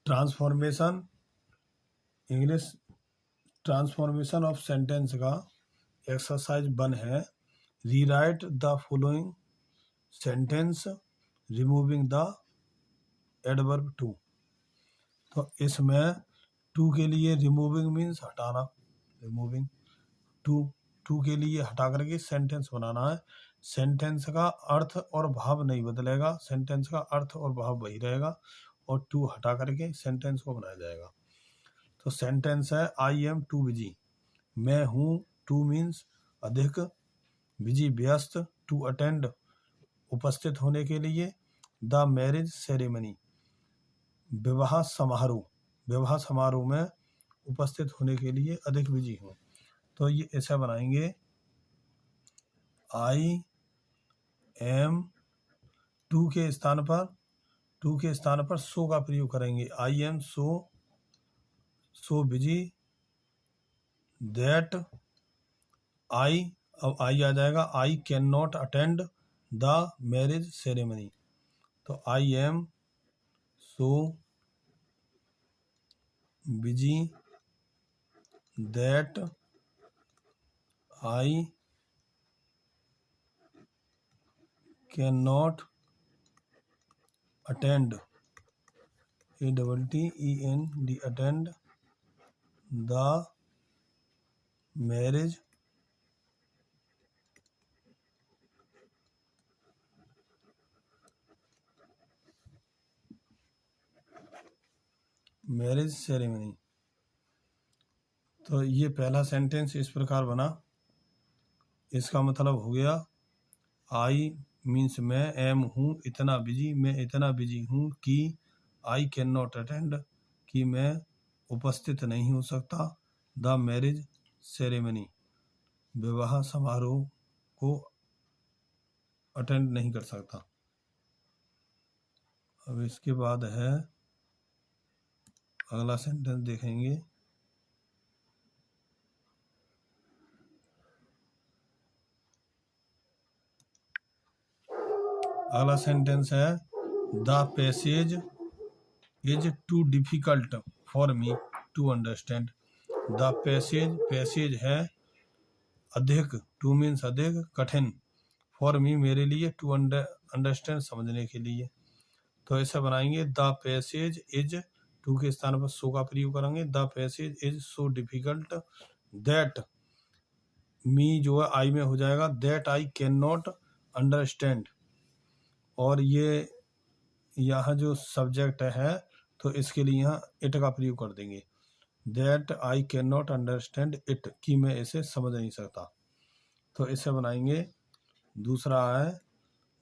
Transformation, English transformation of sentence का exercise 1 है rewrite the following sentence removing the adverb too. तो इसमें too के लिए रिमूविंग मीन्स हटाना, रिमूविंग टू के लिए हटा करके सेंटेंस बनाना है। सेंटेंस का अर्थ और भाव नहीं बदलेगा, सेंटेंस का अर्थ और भाव वही रहेगा और टू हटा करके सेंटेंस को बनाया जाएगा। तो सेंटेंस है आई एम टू बिजी, मैं हूँ, टू मीन्स अधिक, बिजी व्यस्त, टू अटेंड उपस्थित होने के लिए, द मैरिज सेरेमनी विवाह समारोह, विवाह समारोह में उपस्थित होने के लिए अधिक बिजी हूँ। तो ये ऐसा बनाएंगे आई एम टू के स्थान पर सो का प्रयोग करेंगे, I am so busy that I, अब आई आ जाएगा, I can not attend the marriage ceremony. तो I am so busy that I can not attend, ATTEND, attend the marriage ceremony. तो ये पहला सेंटेंस इस प्रकार बना। इसका मतलब हो गया आई मीन्स मैं, एम हूँ इतना बिजी, मैं इतना बिजी हूँ कि आई कैन नॉट अटेंड, कि मैं उपस्थित नहीं हो सकता, द मैरिज सेरेमनी विवाह समारोह को अटेंड नहीं कर सकता। अब इसके बाद है अगला सेंटेंस देखेंगे। अगला सेंटेंस है the passage is too difficult for me to understand. The passage है अधिक, टू मीन्स अधिक, कठिन, फॉर मी मेरे लिए, टू अंडरस्टैंड समझने के लिए। तो ऐसा बनाएंगे द पैसेज इज, टू के स्थान पर सो का प्रयोग करेंगे, the passage is so difficult that, मी जो है आई में हो जाएगा, that I can not understand, और ये यहाँ जो सब्जेक्ट है तो इसके लिए यहाँ इट का प्रयोग कर देंगे, that I can not understand it, कि मैं इसे समझ नहीं सकता। तो इसे बनाएंगे। दूसरा है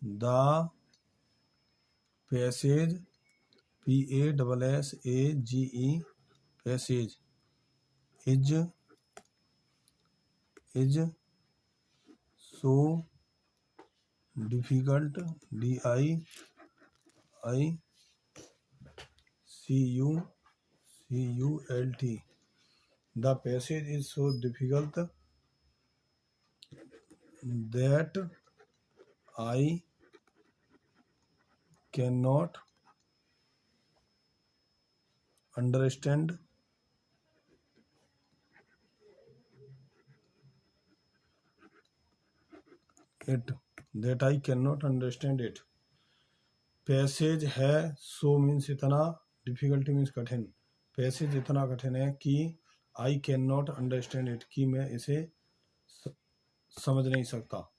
the passage, PASSAGE, passage is so difficult, DICUCULT, the passage is so difficult that I can not understand it, that I can not understand it. Passage है, सो मीन्स इतना, डिफिकल्टी मीन्स कठिन, पैसेज इतना कठिन है कि आई can not understand it, कि मैं इसे समझ नहीं सकता।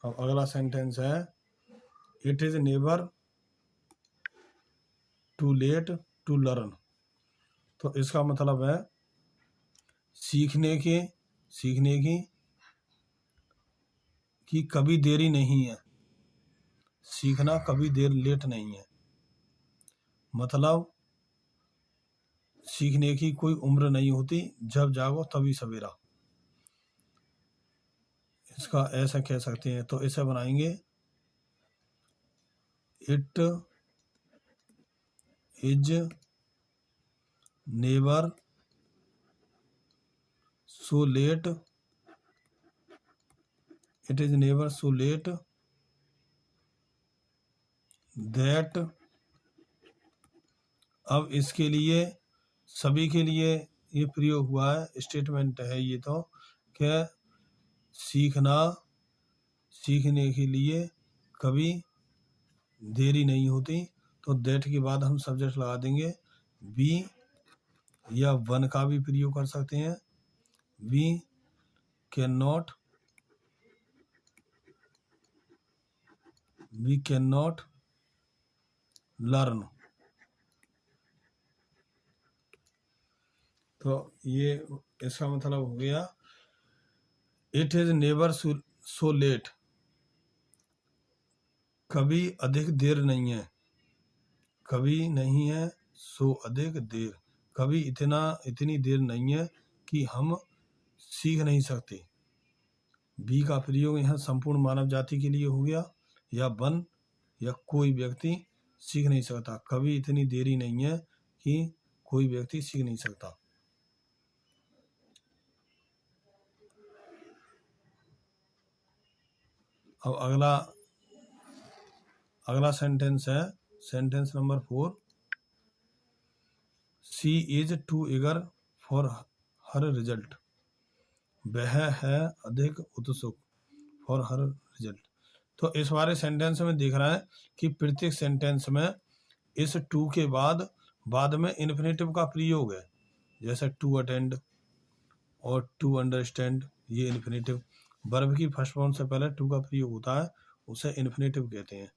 अब अगला सेंटेंस है it is never too late to learn. तो इसका मतलब है सीखने की कभी देरी नहीं है, सीखना कभी देर लेट नहीं है। मतलब सीखने की कोई उम्र नहीं होती, जब जागो तभी सवेरा, इसका ऐसा कह सकते हैं। तो इसे बनाएंगे it is never so late, it is never so let that. अब इसके लिए सभी के लिए ये प्रयोग हुआ है, स्टेटमेंट है ये तो, कि सीखने के लिए कभी देरी नहीं होती। तो दैट के बाद हम सब्जेक्ट लगा देंगे बी, या वन का भी प्रयोग कर सकते हैं। We cannot learn. तो ये इसका मतलब हो गया it is never so late, कभी अधिक देर नहीं है, कभी नहीं है सो अधिक देर, कभी इतनी देर नहीं है कि हम सीख नहीं सकते। बी का प्रयोग यहाँ संपूर्ण मानव जाति के लिए हो गया, या वन या कोई व्यक्ति सीख नहीं सकता, कभी इतनी देरी नहीं है कि कोई व्यक्ति सीख नहीं सकता। अब अगला सेंटेंस है sentence number 4। She is too eager for her result, वह है अधिक उत्सुक फॉर हर रिजल्ट। तो इस बारे सेंटेंस में देख रहा है कि प्रत्येक सेंटेंस में इस टू के बाद में इन्फिनेटिव का प्रयोग है, जैसे टू अटेंड और टू अंडरस्टैंड, ये इन्फिनेटिव। वर्ब की फर्स्ट फॉर्म से पहले टू का प्रयोग होता है, उसे इन्फिनेटिव कहते हैं,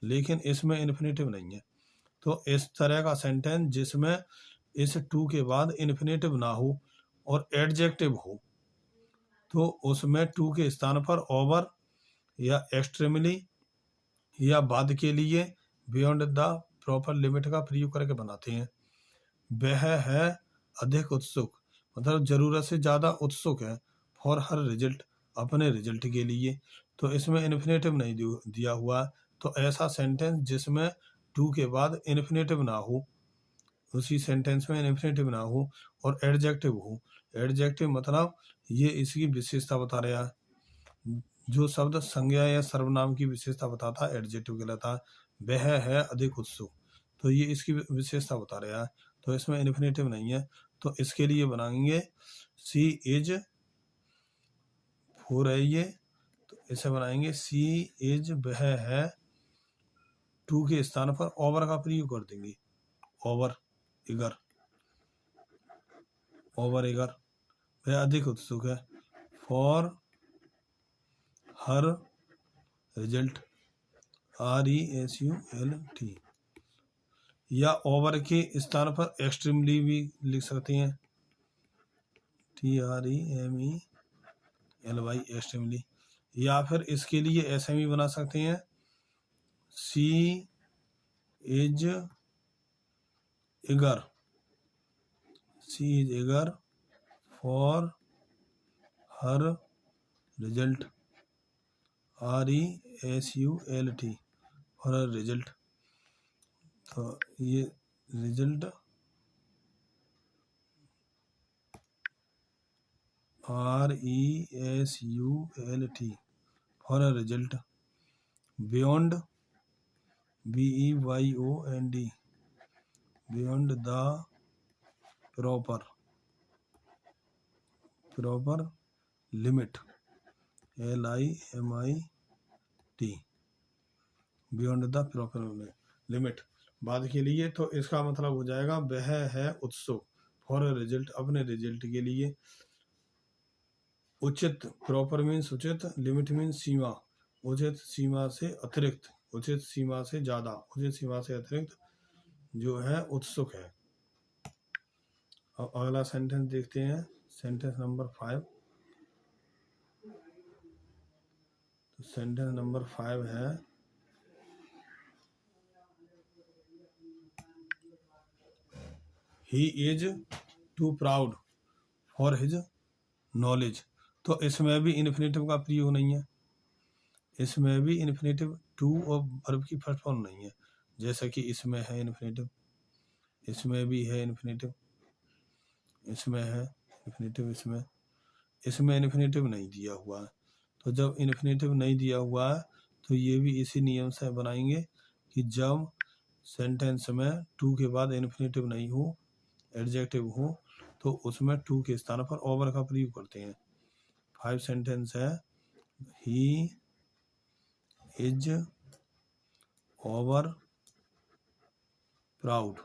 लेकिन इसमें इन्फिनेटिव नहीं है। तो इस तरह का सेंटेंस जिसमें इस टू के बाद इन्फिनेटिव ना हो और एडजेक्टिव हो, तो उसमें टू के स्थान पर ओवर या एक्सट्रीमली या बाद के लिए बियॉन्ड द प्रॉपर लिमिट का प्रयोग करके बनाते हैं। वह है अधिक उत्सुक, मतलब जरूरत से ज्यादा उत्सुक है, फॉर हर रिजल्ट, अपने रिजल्ट के लिए। तो इसमें इन्फिनेटिव नहीं दिया हुआ। तो ऐसा सेंटेंस जिसमें टू के बाद इन्फिनेटिव ना हो, उसी सेंटेंस में इन्फिनेटिव ना हो और एडजेक्टिव हो। एडजेक्टिव मतलब ये इसकी विशेषता बता रहा है। जो शब्द संज्ञा या सर्वनाम की विशेषता बताता है एडजेक्टिव कहलाता है। वह है अधिक उत्सुक, तो ये इसकी विशेषता बता रहा है, तो इसमें इन्फिनेटिव नहीं है। तो इसके लिए बनाएंगे सी इज, 4 है ये, तो इसे बनाएंगे सी इज, वह है, टू के स्थान पर ओवर का प्रयोग कर देंगे, ओवर इगर, वह अधिक उत्सुक है, फॉर हर रिजल्ट, RESULT, या ओवर के स्थान पर एक्सट्रीमली भी लिख सकते हैं, TREMELY, एक्सट्रीमली। या फिर इसके लिए ऐसे भी बना सकते हैं she is eager for her result, RESULT, for her result. तो ये result RESULT, for a result, beyond, BEYOND, beyond the proper limit, LIMIT, beyond the proper limit, बाद के लिए। तो इसका मतलब हो जाएगा वह है उत्सुक, फॉर अ रिजल्ट, अपने रिजल्ट के लिए। उचित, प्रॉपर मीन्स उचित, लिमिट मीन्स सीमा, उचित सीमा से अतिरिक्त, उचित सीमा से ज्यादा, उचित सीमा से अतिरिक्त जो है उत्सुक है। अब अगला सेंटेंस देखते हैं, सेंटेंस नंबर 5। तो सेंटेंस नंबर 5 है he is too proud for his knowledge. तो इसमें भी इन्फिनेटिव का प्रयोग नहीं है, इसमें भी इन्फिनेटिव टू और वर्ब की फर्स्ट फॉर्म नहीं है, जैसा कि इसमें है इन्फिनेटिव, इसमें भी है इन्फिनेटिव। इसमें है इन्फिनेटिव, इसमें इन्फिनेटिव नहीं दिया हुआ है। तो जब इन्फिनेटिव नहीं दिया हुआ है तो ये भी इसी नियम से बनाएंगे कि जब सेंटेंस में टू के बाद इन्फिनेटिव नहीं हो, एडजेक्टिव हो, तो उसमें टू के स्थान पर ओवर का प्रयोग करते हैं। 5 सेंटेंस है, he is over proud,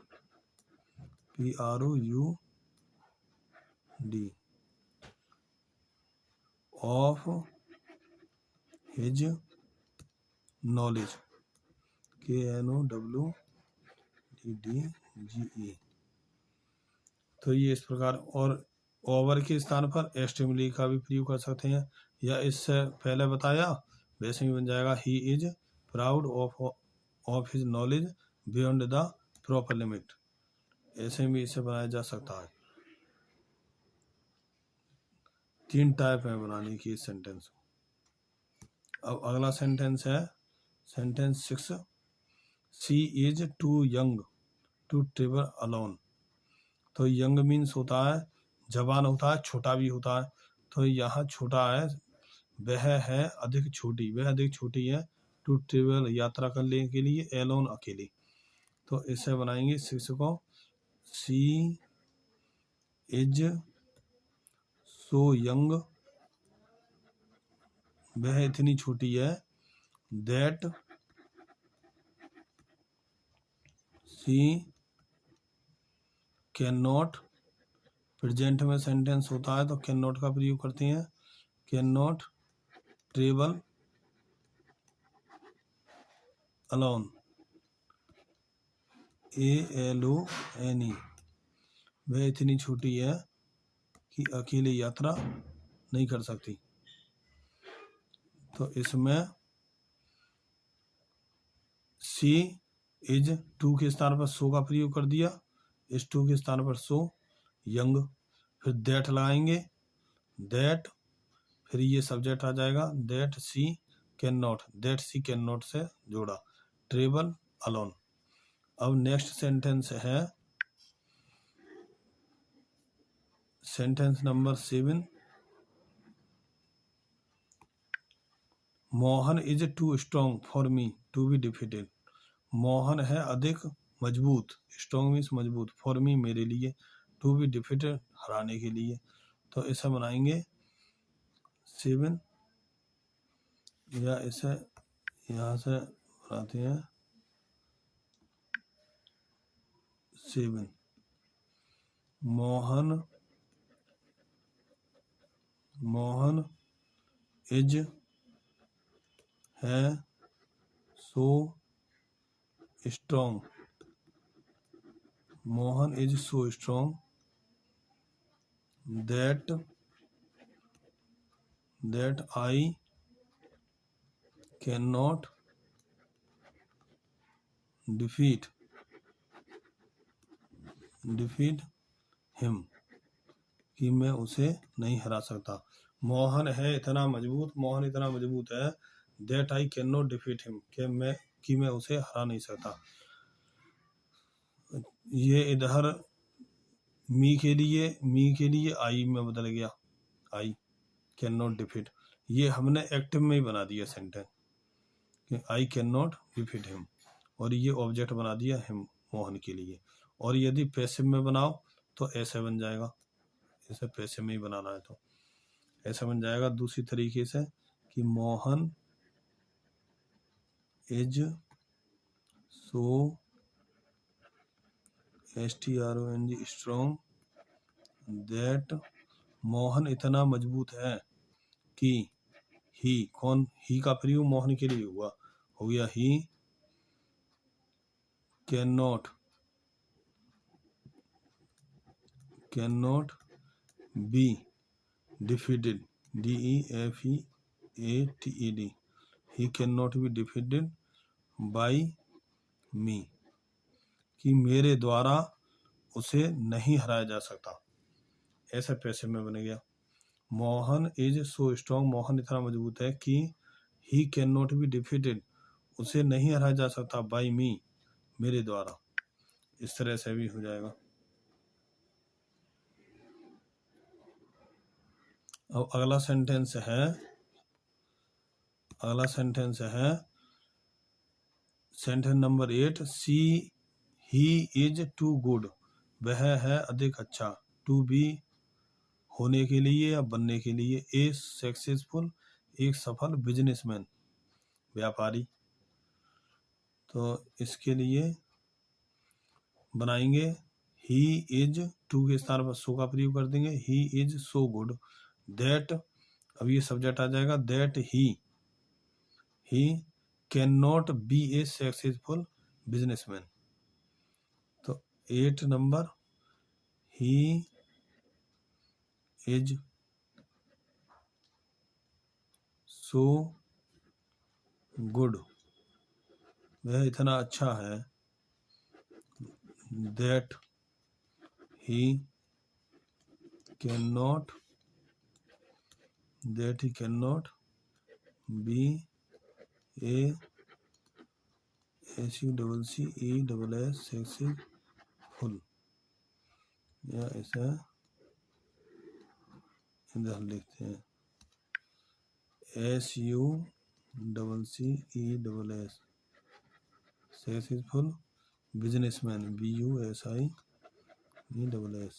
PROUD, of his knowledge, KNOWLEDGE। तो ये इस प्रकार, और ओवर के स्थान पर एक्सट्रीमली का भी प्रयोग कर सकते हैं, या इससे पहले बताया वैसे ही बन जाएगा, he is proud of his knowledge beyond the proper limit, ऐसे भी इसे बनाया जा सकता है। 3 टाइप है बनाने की इस सेंटेंस को। अब अगला सेंटेंस है sentence 6, she is too young to travel alone. तो यंग मीन्स होता है जवान होता है, छोटा भी होता है। तो यहाँ छोटा है, वह है अधिक छोटी, वह अधिक छोटी है, टू ट्रेवल यात्रा करने के लिए, एलोन अकेली। तो इसे बनाएंगे 6 को, शी इज सो यंग, वह इतनी छोटी है, that she can not, present में सेंटेंस होता है तो कैन नॉट का प्रयोग करते हैं, can not travel alone, ALONE, वह इतनी छोटी है कि अकेले यात्रा नहीं कर सकती। तो इसमें सी इज टू के स्थान पर सो का प्रयोग कर दिया, इस टू के स्थान पर सो, यंग, फिर दैट लगाएंगे, दैट, फिर ये सब्जेक्ट आ जाएगा, that she cannot, that she cannot से जोड़ा, ट्रेवल अलोन। अब नेक्स्ट सेंटेंस है sentence number 7, Mohan is too strong for me to be defeated. Mohan है अधिक मजबूत, स्ट्रॉन्ग मीन्स मजबूत, फॉर मी मेरे लिए, टू बी डिफीटेड हराने के लिए। तो इसे बनाएंगे 7, या इसे यहाँ से बनाते हैं 7, मोहन इज है so strong, Mohan is so strong that I can not defeat him, कि मैं उसे नहीं हरा सकता। मोहन है इतना मजबूत, मोहन इतना मजबूत है, that I can not defeat him, कि मैं उसे हरा नहीं सकता। ये इधर मी के लिए आई में बदल गया, आई कैन नॉट डिफीट, ये हमने एक्टिव में ही बना दिया सेंटेंस कि आई कैन नॉट डिफीट हिम, और ये ऑब्जेक्ट बना दिया हिम मोहन के लिए। और यदि पैसिव में बनाओ तो ऐसे बन जाएगा, इसे पैसिव में ही बनाना है तो ऐसा बन जाएगा दूसरी तरीके से कि Mohan is so STRONG strong that, Mohan इतना मजबूत है कि ही, कौन, ही का प्रयोग मोहन के लिए हुआ, हो गया he can not be defeated, DEFEATED, he can not be defeated by me, कि मेरे द्वारा उसे नहीं हराया जा सकता, ऐसा पैसे में बन गया। Mohan is so strong, Mohan इतना मजबूत है कि ही कैन नॉट बी डिफीटेड, उसे नहीं हराया जा सकता, बाई मी, मेरे द्वारा, इस तरह से भी हो जाएगा। अब अगला सेंटेंस है sentence number 8, he is too good, वह है अधिक अच्छा, टू बी होने के लिए या बनने के लिए, ए सक्सेसफुल एक सफल बिजनेसमैन व्यापारी। तो इसके लिए बनाएंगे ही इज, टू के स्थान पर सो का प्रयोग कर देंगे, he is so good that, अब ये सब्जेक्ट आ जाएगा, that he can not B A successful businessman. तो 8 number, he is so good, वह इतना अच्छा है, that he can not B A SUCCESS successful, या ऐसा इधर लिखते हैं SUCCESS successful businessman, BUSINESS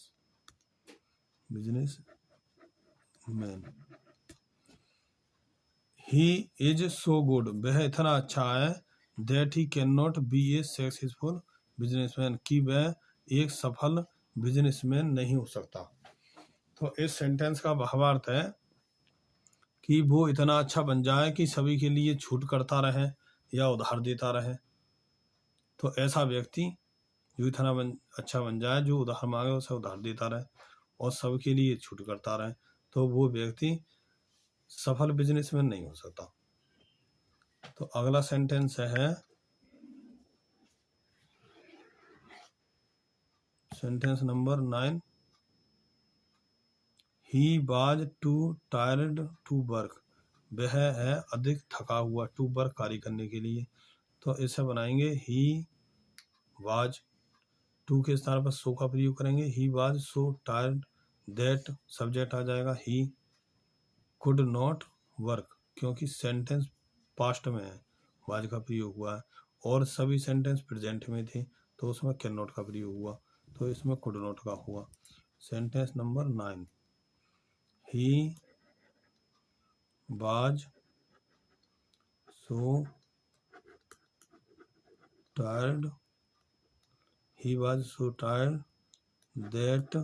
businessman. He is so good, वह इतना अच्छा है, that he can not B A successful businessman, कि वह एक सफल बिजनेसमैन नहीं हो सकता। तो इस सेंटेंस का भावार्थ है कि वो इतना अच्छा बन जाए कि सभी के लिए छूट करता रहे या उधार देता रहे। तो ऐसा व्यक्ति जो इतना अच्छा बन जाए, जो उधार मांगे उसे उधार देता रहे और सबके लिए छूट करता रहे, तो वो व्यक्ति सफल बिजनेसमैन नहीं हो सकता। तो अगला सेंटेंस है sentence number 9, he was too tired to work, वह है अधिक थका हुआ, टू वर्क कार्य करने के लिए। तो इसे बनाएंगे ही वाज, टू के स्थान पर सो का प्रयोग करेंगे, he was so tired that, subject आ जाएगा, ही कुड नॉट वर्क, क्योंकि सेंटेंस पास्ट में है, वाज का प्रयोग हुआ है, और सभी सेंटेंस प्रेजेंट में थे तो उसमें कैन नॉट का प्रयोग हुआ, तो इसमें कुड नॉट का हुआ। Sentence number 9, he was so tired that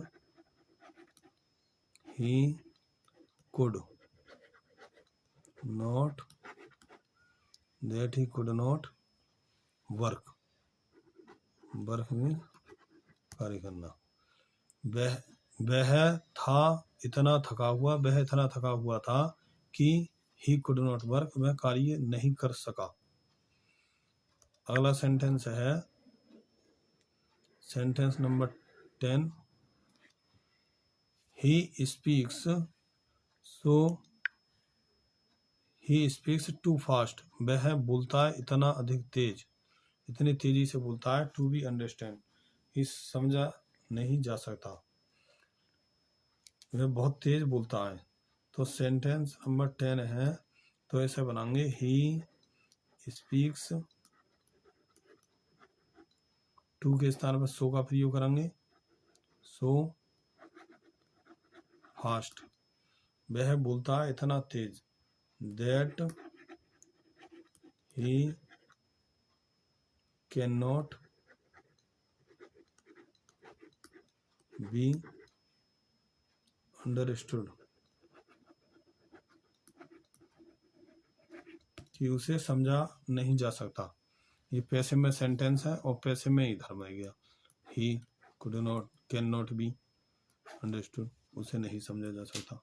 he could not work में कार्य करना। वह था इतना थका हुआ, वह इतना थका हुआ था कि he could not work, वह कार्य नहीं कर सका। अगला सेंटेंस है sentence number 10, he speaks too fast, वह बोलता है इतना अधिक तेज, इतनी तेजी से बोलता है, टू बी अंडरस्टैंड, इस समझा नहीं जा सकता, वह बहुत तेज बोलता है। तो सेंटेंस नंबर 10 है, तो ऐसे बनाएंगे, ही स्पीक्स, टू के स्थान पर सो का प्रयोग करेंगे, सो फास्ट, वह बोलता है इतना तेज, that he can not be understood, कि उसे समझा नहीं जा सकता। ये पैसे में सेंटेंस है और पैसे में ही धर्म रह गया, he can not be understood, उसे नहीं समझा जा सकता।